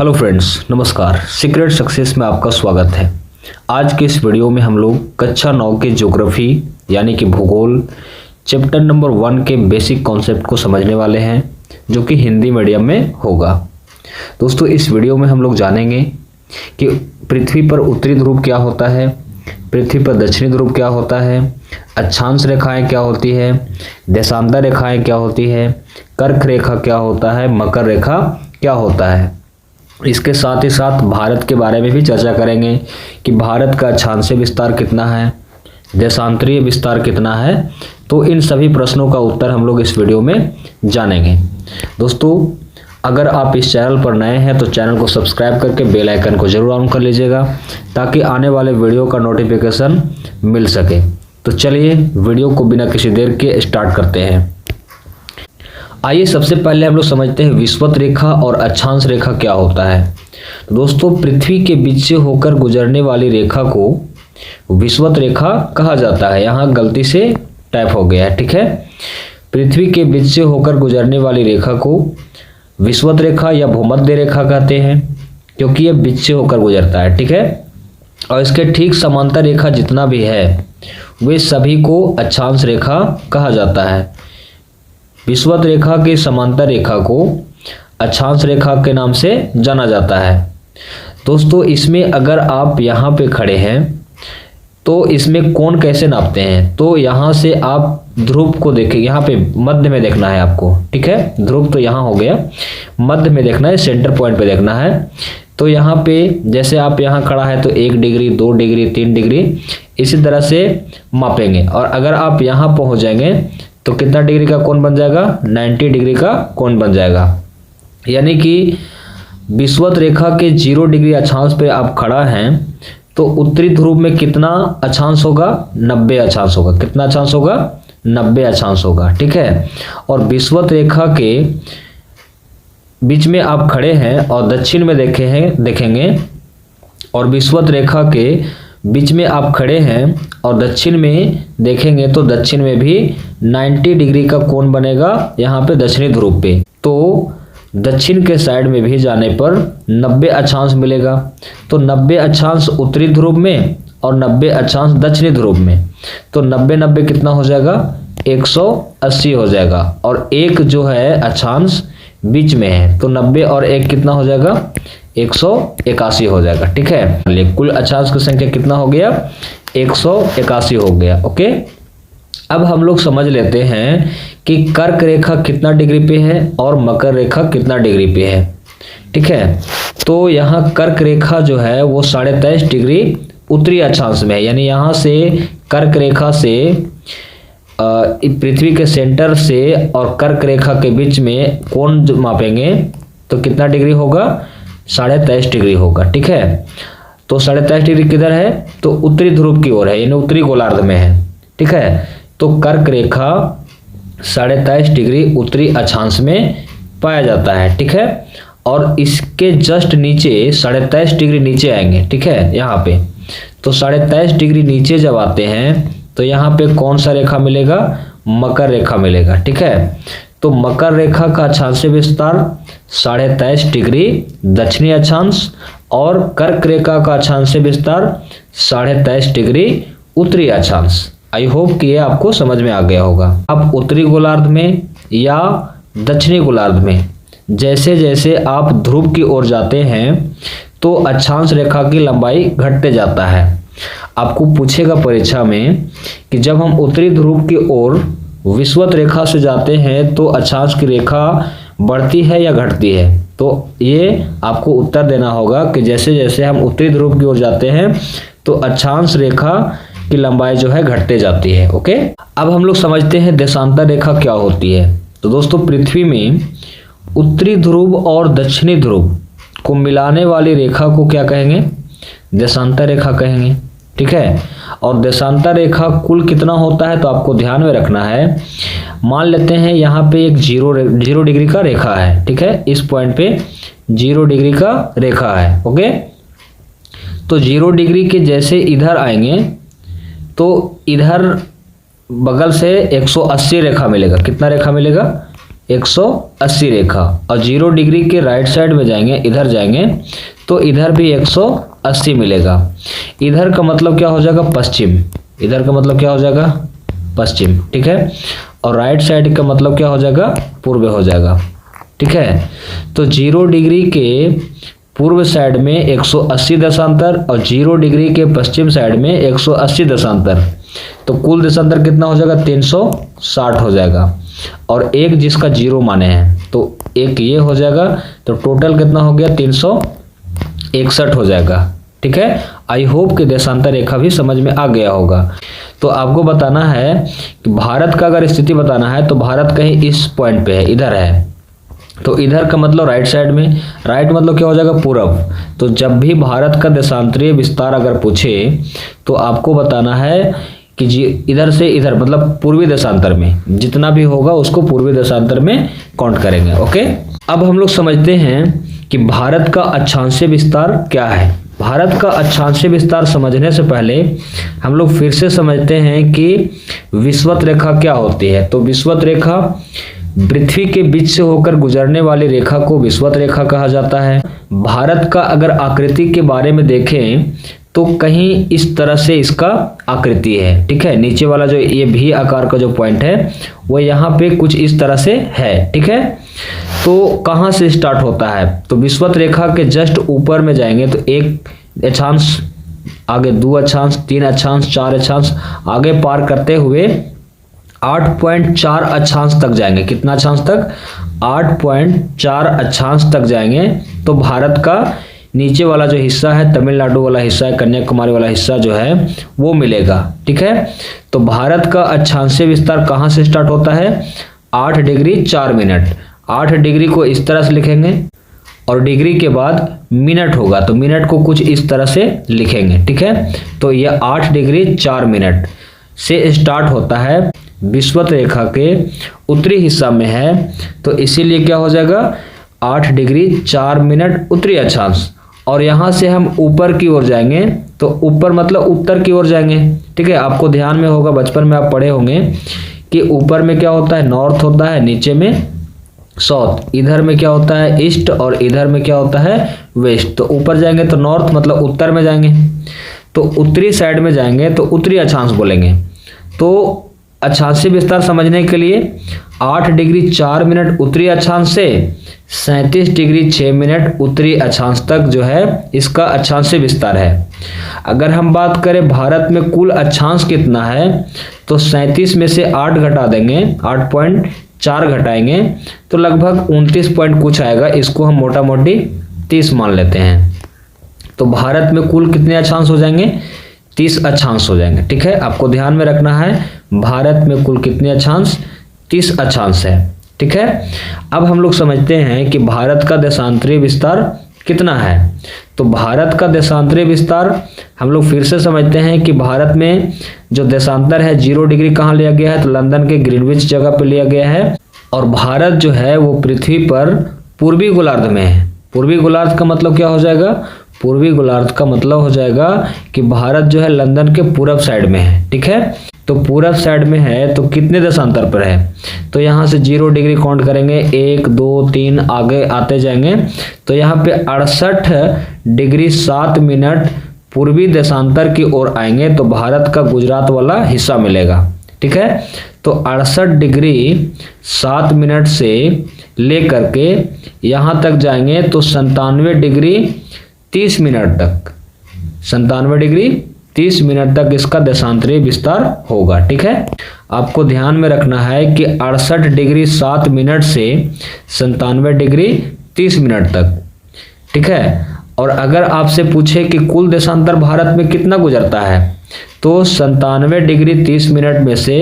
Hello friends, नमस्कार। Secret success में आपका स्वागत है। आज के इस वीडियो में हम लोग कक्षा 9 के ज्योग्राफी यानी कि भूगोल चैप्टर नंबर 1 के बेसिक कॉन्सेप्ट को समझने वाले हैं, जो कि हिंदी मीडियम में होगा। दोस्तों, इस वीडियो में हम लोग जानेंगे कि पृथ्वी पर उत्तरी ध्रुव क्या होता है, पृथ्वी पर दक्षिणी ध्रुव क्या होता है, अक्षांश रेखाएं क्या होती है, देशांतर रेखाएं क्या होती है, कर्क रेखा क्या होता है, मकर रेखा क्या होता है। इसके साथ ही साथ भारत के बारे में भी चर्चा करेंगे कि भारत का अक्षांशीय विस्तार कितना है, देशांतरीय विस्तार कितना है। तो इन सभी प्रश्नों का उत्तर हम लोग इस वीडियो में जानेंगे। दोस्तों, अगर आप इस चैनल पर नए हैं तो चैनल को सब्सक्राइब करके बेल आइकन को जरूर ऑन कर लीजिएगा, ताकि आने वाले वीडियो का नोटिफिकेशन मिल सके। तो चलिए वीडियो को बिना किसी देर के स्टार्ट करते हैं। आइए सबसे पहले हम लोग समझते हैं विषुवत रेखा और अक्षांश रेखा क्या होता है। दोस्तों, पृथ्वी के बीच से होकर गुजरने वाली रेखा को विषुवत रेखा कहा जाता है। यहाँ गलती से टाइप हो गया है, ठीक है। पृथ्वी के बीच से होकर गुजरने वाली रेखा को विषुवत रेखा या भूमध्य रेखा कहते हैं, क्योंकि यह बीच से होकर गुजरता है, ठीक है। और इसके ठीक समांतर रेखा जितना भी है वे सभी को अक्षांश रेखा कहा जाता है। विषुवत रेखा के समांतर रेखा को अक्षांश रेखा के नाम से जाना जाता है। दोस्तों, इसमें अगर आप यहाँ पे खड़े हैं तो इसमें कोण कैसे नापते हैं, तो यहाँ से आप ध्रुव को देखें, यहाँ पे मध्य में देखना है आपको, ठीक है। ध्रुव तो यहाँ हो गया, मध्य में देखना है, सेंटर पॉइंट पे देखना है। तो यहाँ पे जैसे आप यहाँ खड़ा है तो 1 डिग्री, 2 डिग्री, 3 डिग्री इसी तरह से मापेंगे। और अगर आप यहाँ पहुँच जाएंगे तो कितना डिग्री का कोण बन जाएगा, 90 डिग्री का कोण बन जाएगा। यानी कि विषुवत रेखा के 0 डिग्री अक्षांश पे आप खड़ा हैं तो उत्तरी ध्रुव में कितना अक्षांश होगा, 90 अक्षांश होगा। कितना अक्षांश होगा, 90 अक्षांश होगा, ठीक है। और विषुवत रेखा के बीच में आप खड़े हैं और दक्षिण में देखेंगे और विषुवत रेखा के बीच में आप खड़े हैं और दक्षिण में देखेंगे तो दक्षिण में भी 90 डिग्री का कोण बनेगा यहाँ पे दक्षिणी ध्रुव पे। तो दक्षिण के साइड में भी जाने पर 90 अक्षांश मिलेगा। तो 90 अक्षांश उत्तरी ध्रुव में और 90 अक्षांश दक्षिणी ध्रुव में, तो 90-90 कितना हो जाएगा, 180 हो जाएगा। और एक जो है अक्षांश बीच में है तो 90 और 1 कितना हो जाएगा, 181 हो जाएगा, ठीक है। कुल अक्षांश की संख्या कितना हो गया, 181 हो गया, ओके। अब हम लोग समझ लेते हैं कि कर्क रेखा कितना डिग्री पे है और मकर रेखा कितना डिग्री पे है, ठीक है। तो यहाँ कर्क रेखा जो है वो 23.5 डिग्री उत्तरी अक्षांश में है। यानी यहाँ से कर्क रेखा से पृथ्वी के सेंटर से और कर्क रेखा के बीच में कोण मापेंगे तो कितना डिग्री होगा, 23.5 डिग्री होगा, ठीक है। तो 23.5 डिग्री किधर है, तो उत्तरी ध्रुव की ओर है, यानी उत्तरी गोलार्ध में है, ठीक है। तो कर्क रेखा 23.5 डिग्री उत्तरी अक्षांश में पाया जाता है, ठीक है। और इसके जस्ट नीचे 23.5 डिग्री नीचे आएंगे, ठीक है, यहाँ पे। तो 23.5 डिग्री नीचे जब आते हैं तो यहाँ पे कौन सा रेखा मिलेगा, मकर रेखा मिलेगा, ठीक है। तो मकर रेखा का अक्षांशीय विस्तार 23.5 डिग्री दक्षिणी अक्षांश और कर्क रेखा का अक्षांशीय विस्तार 23.5 डिग्री उत्तरी अक्षांश। आई होप कि ये आपको समझ में आ गया होगा। अब उत्तरी गोलार्ध में या दक्षिणी गोलार्ध में जैसे जैसे आप ध्रुव की ओर जाते हैं तो अक्षांश रेखा की लंबाई घटते जाता है। आपको पूछेगा परीक्षा में कि जब हम उत्तरी ध्रुव की ओर विषुवत रेखा से जाते हैं तो अक्षांश की रेखा बढ़ती है या घटती है, तो ये आपको उत्तर देना होगा कि जैसे जैसे हम उत्तरी ध्रुव की ओर जाते हैं तो अक्षांश रेखा की लंबाई जो है घटते जाती है, ओके। अब हम लोग समझते हैं देशांतर रेखा क्या होती है। तो दोस्तों, पृथ्वी में उत्तरी ध्रुव और दक्षिणी ध्रुव को मिलाने वाली रेखा को क्या कहेंगे, देशांतर रेखा कहेंगे, ठीक है। और देशांतर रेखा कुल कितना होता है तो आपको ध्यान में रखना है। मान लेते हैं यहाँ पे एक 0 डिग्री का रेखा है, ठीक है। इस पॉइंट पे 0 डिग्री का रेखा है, ओके। तो 0 डिग्री के जैसे इधर आएंगे तो इधर बगल से 180 रेखा मिलेगा। कितना रेखा मिलेगा, 180 रेखा, और 0 डिग्री के राइट साइड में जाएंगे, इधर जाएंगे तो इधर भी 180 मिलेगा। इधर का मतलब क्या हो जाएगा? पश्चिम। इधर का मतलब क्या हो जाएगा? पश्चिम, ठीक है। और राइट साइड का मतलब क्या हो जाएगा? पूर्व हो जाएगा, ठीक है। तो 0 डिग्री के पूर्व साइड में 180 देशांतर और 0 डिग्री के पश्चिम साइड में 180 देशांतर, तो कुल देशांतर कितना हो जाएगा? 360 हो जाएगा। और एक जिसका 0 माने हैं तो एक ये हो जाएगा, तो टोटल कितना हो गया? 361 हो जाएगा, ठीक है। आई होप कि देशांतर रेखा भी समझ में आ गया होगा। तो आपको बताना है कि भारत का अगर स्थिति बताना है तो भारत कहीं इस पॉइंट पे है, इधर है, तो इधर का मतलब राइट साइड में, राइट मतलब क्या हो जाएगा? पूरब। तो जब भी भारत का देशांतरीय विस्तार अगर पूछे तो आपको बताना है कि जी इधर से इधर मतलब पूर्वी देशांतर में जितना भी होगा उसको पूर्वी देशांतर में काउंट करेंगे, ओके। अब हम लोग समझते हैं कि भारत का अक्षांशीय विस्तार क्या है। भारत का अक्षांशीय विस्तार समझने से पहले हम लोग फिर से समझते हैं कि विषुवत रेखा क्या होती है। तो विषुवत रेखा पृथ्वी के बीच से होकर गुजरने वाली रेखा को विषुवत रेखा कहा जाता है। भारत का अगर आकृति के बारे में देखें तो कहीं इस तरह से इसका आकृति है, ठीक है। नीचे वाला जो ये भी आकार का जो पॉइंट है वो यहाँ पे कुछ इस तरह से है, ठीक है। तो कहाँ से स्टार्ट होता है? तो विषुवत रेखा के जस्ट ऊपर में जाएंगे तो 1 अक्षांश, आगे 2 अक्षांश, 3 अक्षांश, 4 अक्षांश, आगे पार करते हुए 8.4 अक्षांश तक जाएंगे। कितना अक्षांश तक? 8.4 अक्षांश तक जाएंगे तो भारत का नीचे वाला जो हिस्सा है, तमिलनाडु वाला हिस्सा है, कन्याकुमारी वाला हिस्सा जो है वो मिलेगा, ठीक है। तो भारत का अक्षांशीय विस्तार कहाँ से स्टार्ट होता है? 8 डिग्री 4 मिनट। 8 डिग्री को इस तरह से लिखेंगे और डिग्री के बाद मिनट होगा तो मिनट को कुछ इस तरह से लिखेंगे, ठीक है। तो ये 8 डिग्री 4 मिनट से स्टार्ट होता है, विषुवत रेखा के उत्तरी हिस्सा में है, तो इसीलिए क्या हो जाएगा? 8 डिग्री 4 मिनट उत्तरी अक्षांश। और यहाँ से हम ऊपर की ओर जाएंगे तो ऊपर मतलब उत्तर की ओर जाएंगे, ठीक है। आपको ध्यान में होगा, बचपन में आप पढ़े होंगे कि ऊपर में क्या होता है? नॉर्थ होता है, नीचे में साउथ, इधर में क्या होता है? ईस्ट, और इधर में क्या होता है? वेस्ट। तो ऊपर जाएंगे तो नॉर्थ मतलब उत्तर में जाएंगे, तो उत्तरी साइड में जाएंगे तो उत्तरी अक्षांश बोलेंगे। तो अक्षांशीय विस्तार समझने के लिए 8 डिग्री 4 मिनट उत्तरी अक्षांश से 37 डिग्री 6 मिनट उत्तरी अक्षांश तक जो है इसका अक्षांशीय विस्तार है। अगर हम बात करें भारत में कुल अक्षांश कितना है तो 37 में से 8 घटा देंगे, 8.4 घटाएंगे तो लगभग 29 पॉइंट कुछ आएगा। इसको हम मोटा मोटी 30 मान लेते हैं। तो भारत में कुल कितने अक्षांश हो जाएंगे? 30 अक्षांश हो जाएंगे, ठीक है। आपको ध्यान में रखना है भारत में कुल कितने अक्षांश? 30 अक्षांश है, ठीक है। अब हम लोग समझते हैं कि भारत का देशांतरीय विस्तार कितना है। तो भारत का देशांतरीय विस्तार हम लोग फिर से समझते हैं कि भारत में जो देशांतर है 0 डिग्री कहाँ लिया गया है? तो लंदन के ग्रीनविच जगह पे लिया गया है। और भारत जो है वो पृथ्वी पर पूर्वी गोलार्ध में है। पूर्वी गोलार्ध का मतलब क्या हो जाएगा? पूर्वी गोलार्ध का मतलब हो जाएगा कि भारत जो है लंदन के पूरब साइड में है, ठीक है। तो पूरब साइड में है तो कितने देशांतर पर है? तो यहाँ से 0 डिग्री काउंट करेंगे, 1 2 3 आगे आते जाएंगे तो यहाँ पे 68 डिग्री 7 मिनट पूर्वी देशांतर की ओर आएंगे तो भारत का गुजरात वाला हिस्सा मिलेगा, ठीक है। तो 68 डिग्री 7 मिनट से लेकर के यहाँ तक जाएंगे तो 97 डिग्री 30 मिनट तक, 97 डिग्री 30 मिनट तक इसका देशांतरीय विस्तार होगा, ठीक है। आपको ध्यान में रखना है कि 68 डिग्री 7 मिनट से 97 डिग्री 30 मिनट तक, ठीक है। और अगर आपसे पूछे कि कुल देशांतर भारत में कितना गुजरता है तो 97 डिग्री 30 मिनट में से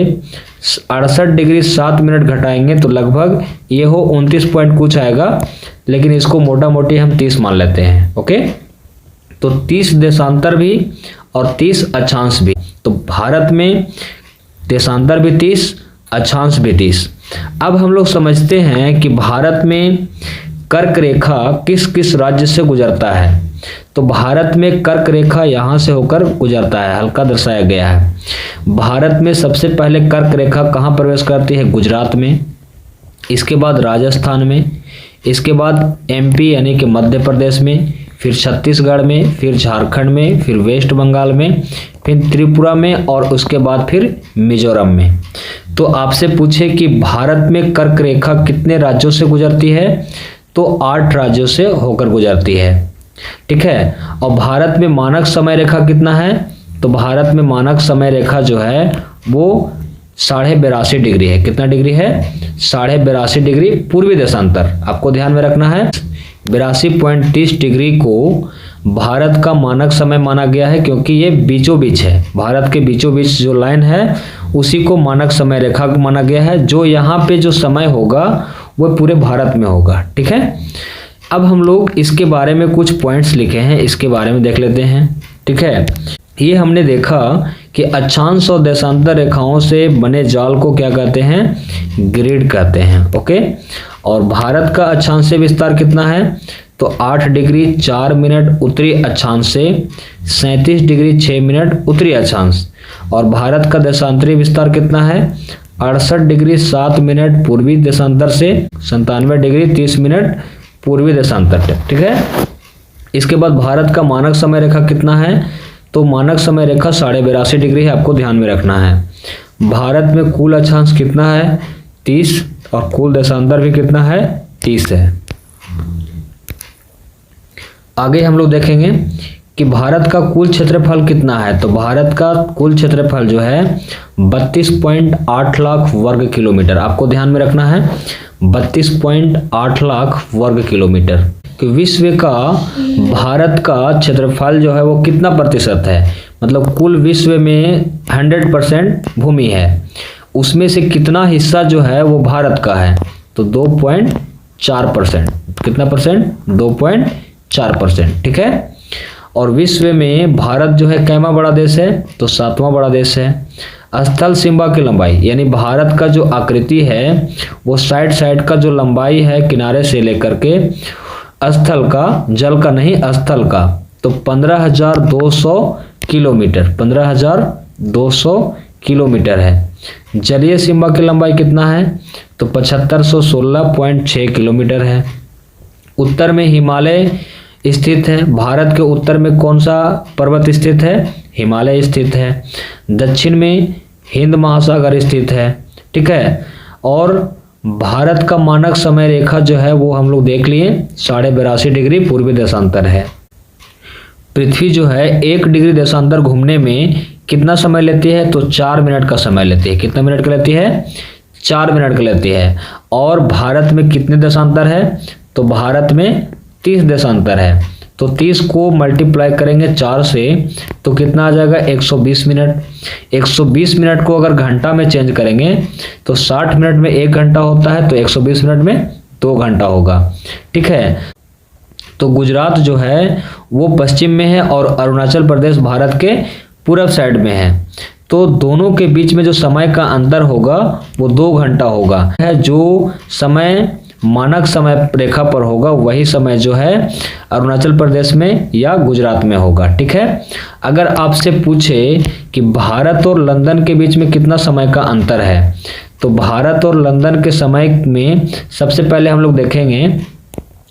68 डिग्री 7 मिनट घटाएंगे तो लगभग ये हो 29 पॉइंट कुछ आएगा, लेकिन इसको मोटा मोटी हम 30 मान लेते हैं, ओके। तो 30 देशांतर भी और 30 अक्षांश भी। तो भारत में देशांतर भी 30, अक्षांश भी 30। अब हम लोग समझते हैं कि भारत में कर्क रेखा किस किस राज्य से गुजरता है। तो भारत में कर्क रेखा यहाँ से होकर गुजरता है, हल्का दर्शाया गया है। भारत में सबसे पहले कर्क रेखा कहाँ प्रवेश करती है? गुजरात में। इसके बाद राजस्थान में, इसके बाद एमपी यानी कि मध्य प्रदेश में, फिर छत्तीसगढ़ में, फिर झारखंड में, फिर वेस्ट बंगाल में, फिर त्रिपुरा में और उसके बाद फिर मिजोरम में। तो आपसे पूछे कि भारत में कर्क रेखा कितने राज्यों से गुजरती है, तो 8 राज्यों से होकर गुजरती है। ठीक है। और भारत में मानक समय रेखा कितना है, तो भारत में मानक समय रेखा जो है वो 82.5 डिग्री है। कितना डिग्री है, 82.5 डिग्री पूर्वी देशांतर। आपको ध्यान में रखना है 82.30 डिग्री को भारत का मानक समय माना गया है, क्योंकि ये बीचों बीच है। भारत के बीचों बीच जो लाइन है उसी को मानक समय रेखा माना गया है। जो यहाँ पे जो समय होगा वो पूरे भारत में होगा। ठीक है। अब हम लोग इसके बारे में कुछ पॉइंट्स लिखे हैं, इसके बारे में देख लेते हैं। ठीक है। ये हमने देखा कि अक्षांश और देशांतर रेखाओं से बने जाल को क्या कहते हैं, ग्रिड कहते हैं। ओके। और भारत का अक्षांश से विस्तार कितना है, तो 8 डिग्री 4 मिनट उत्तरी अक्षांश से 37 डिग्री 6 मिनट उत्तरी अक्षांश। और भारत का देशांतरी विस्तार कितना है, 68 डिग्री 7 मिनट पूर्वी देशांतर से 97 डिग्री 30 मिनट पूर्वी देशांतर से। ठीक है। इसके बाद भारत का मानक समय रेखा कितना है, तो मानक समय रेखा 82.5 डिग्री है। आपको ध्यान में रखना है। भारत में कुल अक्षांश कितना है, 30, और कुल देशांतर भी कितना है, 30 है। आगे हम लोग देखेंगे कि भारत का कुल क्षेत्रफल कितना है, तो भारत का कुल क्षेत्रफल जो है 32.8 लाख वर्ग किलोमीटर। आपको ध्यान में रखना है 32.8 लाख वर्ग किलोमीटर। कि विश्व का भारत का क्षेत्रफल जो है वो कितना प्रतिशत है, मतलब कुल विश्व में 100% भूमि है, उसमें से कितना हिस्सा जो है वो भारत का है, तो 2.4%। कितना परसेंट, 2.4%। ठीक है। और विश्व में भारत जो है कैमा बड़ा देश है, तो 7वां बड़ा देश है। स्थल सीमा की लंबाई, यानी भारत का जो आकृति है वो साइड का जो लंबाई है किनारे से लेकर के स्थल का, जल का नहीं स्थल का, तो 15,200 किलोमीटर, 15,200 किलोमीटर है। जलीय सीमा की लंबाई कितना है, तो 7516.6 किलोमीटर है। उत्तर में हिमालय स्थित है। भारत के उत्तर में कौन सा पर्वत स्थित है, हिमालय स्थित है। दक्षिण में हिंद महासागर स्थित है। ठीक है। और भारत का मानक समय रेखा जो है वो हम लोग देख लिए 82.5 डिग्री पूर्वी देशांतर है। पृथ्वी जो है 1 डिग्री देशांतर घूमने में कितना समय लेती है, तो 4 मिनट का समय लेती है। कितना मिनट का लेती है, 4 मिनट का लेती है। और भारत में कितने देशांतर है, तो भारत में 30 देशांतर है। तो 30 को मल्टीप्लाई करेंगे 4 से तो कितना आ जाएगा, 120 मिनट। 120 मिनट को अगर घंटा में चेंज करेंगे तो 60 मिनट में 1 घंटा होता है, तो 120 मिनट में 2 घंटा होगा। ठीक है। तो गुजरात जो है वो पश्चिम में है और अरुणाचल प्रदेश भारत के पूर्व साइड में है। तो दोनों के बीच में जो समय का अंतर होगा वो 2 घंटा होगा। जो समय मानक समय रेखा पर होगा वही समय जो है अरुणाचल प्रदेश में या गुजरात में होगा। ठीक है। अगर आपसे पूछे कि भारत और लंदन के बीच में कितना समय का अंतर है, तो भारत और लंदन के समय में सबसे पहले हम लोग देखेंगे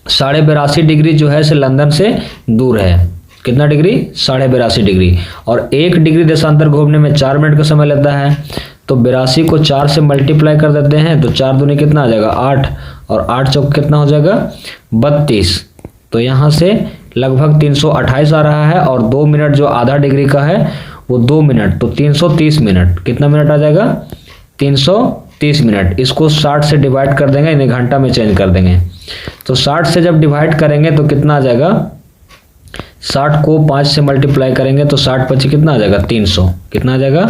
82.5 डिग्री जो है से लंदन से दूर है। कितना डिग्री, 82.5 डिग्री। और 1 डिग्री देशांतर घूमने में 4 मिनट का समय लेता है, तो 82 को 4 से मल्टीप्लाई कर देते हैं, तो 4 दूनी कितना आ जाएगा, 8, और 8 चौक कितना हो जाएगा, 32। तो यहाँ से लगभग 328 आ रहा है। और 2 मिनट जो आधा डिग्री का है वो 2 मिनट, तो 330 मिनट। कितना मिनट आ जाएगा, 330 मिनट। इसको 60 से डिवाइड कर देंगे, इन्हें घंटा में चेंज कर देंगे। तो 60 से जब डिवाइड करेंगे तो कितना आ जाएगा, 60 को 5 से मल्टीप्लाई करेंगे तो 60 पची कितना आ जाएगा, 300। कितना आ जाएगा,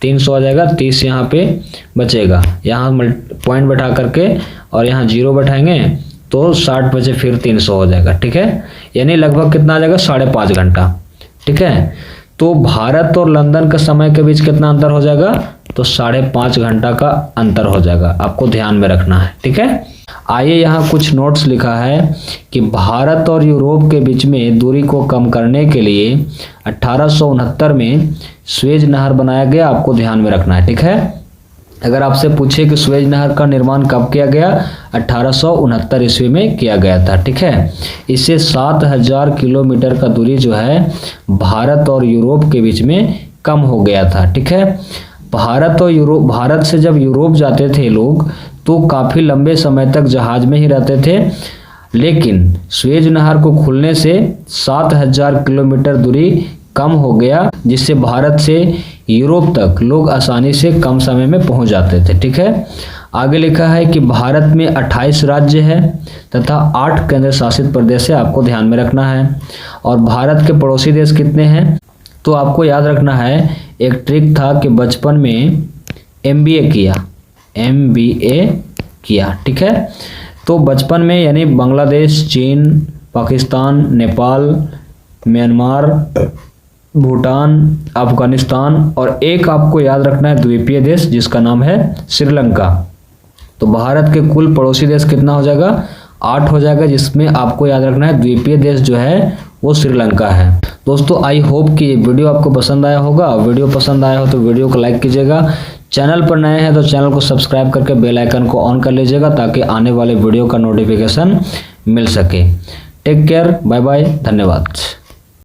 300 आ जाएगा। 30 यहाँ पे बचेगा, यहाँ पॉइंट बैठा करके और यहाँ 0 बैठाएंगे तो 60 बचे फिर 300 हो जाएगा। ठीक है। यानी लगभग कितना आ जाएगा, 5.5 घंटा। ठीक है। तो भारत और लंदन का समय के बीच कितना अंतर हो जाएगा, तो 5.5 घंटा का अंतर हो जाएगा। आपको ध्यान में रखना है। ठीक है। आइए यहाँ कुछ नोट्स लिखा है कि भारत और यूरोप के बीच में दूरी को कम करने के लिए 1869 में स्वेज नहर बनाया गया। आपको ध्यान में रखना है। ठीक है। अगर आपसे पूछे कि सुएज नहर का निर्माण कब किया गया, 1869 ईस्वी में किया गया था। ठीक है, इससे 7000 किलोमीटर का दूरी जो है भारत और यूरोप के बीच में कम हो गया था। ठीक है, भारत से जब यूरोप जाते थे लोग तो काफ़ी लंबे समय तक जहाज में ही रहते थे, लेकिन सुएज नहर को खुलने से 7000 किलोमीटर दूरी कम हो गया, जिससे भारत से यूरोप तक लोग आसानी से कम समय में पहुंच जाते थे। ठीक है, आगे लिखा है कि भारत में 28 राज्य है तथा 8 केंद्र शासित प्रदेश है, आपको ध्यान में रखना है। और भारत के पड़ोसी देश कितने हैं, तो आपको याद रखना है, एक ट्रिक था कि बचपन में MBA किया। ठीक है, तो बचपन में यानी बांग्लादेश, चीन, पाकिस्तान, नेपाल, म्यांमार, भूटान, अफगानिस्तान और एक आपको याद रखना है द्वीपीय देश जिसका नाम है श्रीलंका। तो भारत के कुल पड़ोसी देश कितना हो जाएगा, 8 हो जाएगा, जिसमें आपको याद रखना है द्वीपीय देश जो है वो श्रीलंका है। दोस्तों आई होप कि ये वीडियो आपको पसंद आया होगा। वीडियो पसंद आया हो तो वीडियो को लाइक कीजिएगा। चैनल पर नए हैं तो चैनल को सब्सक्राइब करके बेल आइकन को ऑन कर लीजिएगा ताकि आने वाले वीडियो का नोटिफिकेशन मिल सके। टेक केयर, बाय बाय, धन्यवाद।